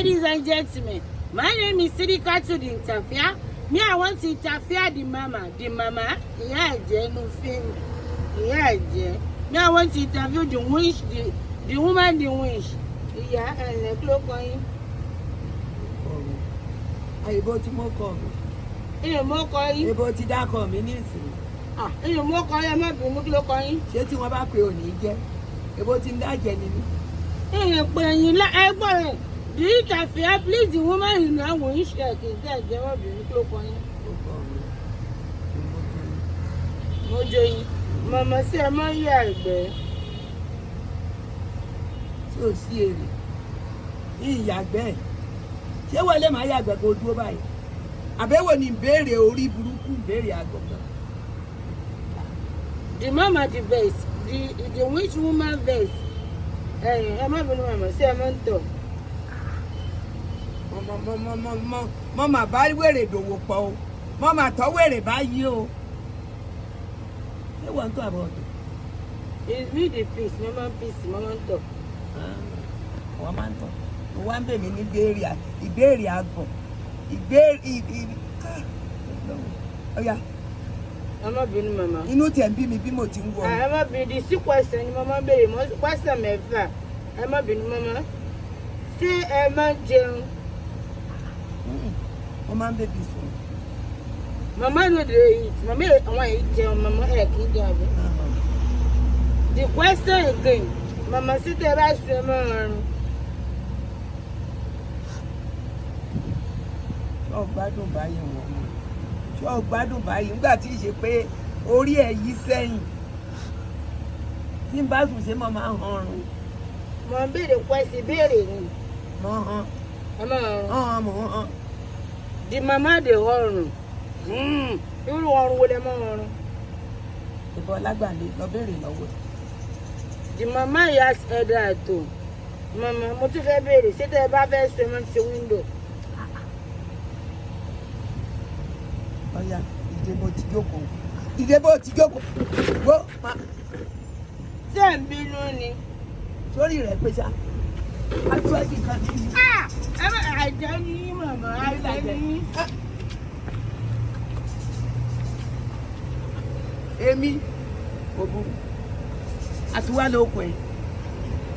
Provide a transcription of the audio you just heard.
Ladies and gentlemen, my name is SIDI to the interfere. Me, I want to interfere the mama. The mama, yeah, no film. Yeah, me, I want to interview the wish, the woman, the wish. Yeah, and the clock on him. Are bought more call me? More calling. You bought it that call me, Nancy. Ah, more calling. I'm not going to look on him. Jetting about Peony, yeah. You bought in that Jenny. When you like, everybody. Do you interfere? Please, the woman in that wish that is there. There will be a clock on him. Mojo, Mama say, I'm not here. So serious. Yagbe. Ṣé wọ́n lè máa yàgbẹ́ kó dúró báyìí? Àbẹ̀wò ni ìbéèrè orí burúkú ìbéèrè àgbọ̀ngàn. The mama the verse, the witch woman verse. Ẹ má bínú mama say ẹ má ń tọ̀. Mama bá wèrè dòwò pọ̀ o. Mama tọ́ wèrè báyìí o. Ṣé wọ́n ń tọ́ àbọ̀ ọ̀dọ̀? It's me the peace, mama peace, mama ń tọ̀. Wọ́n máa ń tọ̀. Wọ́n ń bè mí ní ìbéèrè àgbọ̀n. Ìbéèrè. Ọ̀ya. Ẹ má bínú mama. Inú tiẹ̀ ń bí mi bí mo ti ń wọ̀. Ẹ má bínú the sí question ni mama béèrè mo question mẹ́fà. Ẹ má bínú mama. Ṣé ẹ máa ń jẹun? Wọ́n máa ń bèbí fún. Mama no dey eat. Mama àwọn yìí jẹun mama ẹ̀ kì í jẹ àbí. The question again. Mama sí tẹ bá ṣe mọ́ ọrùn. Ṣé o gbádùn báyìí wọ̀n mọ́? Ṣé o gbádùn báyìí nígbà tí ì ṣe pé orí ẹ̀ yí sẹ́yìn? Tí n bá sùn ṣe mọ́ máa ń hanrun. Mo ń béèrè question ìbéèrè ni. Mọ́ hàn. Ẹ má ọrùn. Hàn mọ́ hàn. The mama dey ọrùn. Irú ọrùn wo lẹ mọ́ ọrùn? Ìbọn lágbàlẹ̀ lọ béèrè lọ́wọ́. The mama yas ẹ̀dá tó. Mama mo tún fẹ́ béèrè ṣé tẹ́ ẹ bá fẹ́ ṣe mọ́ ti window. Ọ̀ya ìdìbò ti jókòó. Ìdìbò ti jókòó. Wo ma. Ṣé ẹ̀ ń bínú ni? Sórí rẹ̀ pé sá. Aṣọ́jú kan ní ìlú. Ẹ bá àjẹ́ ní màmá àjẹ́ ní. Èmi kò burú. Àtiwá ló kọ ẹ̀.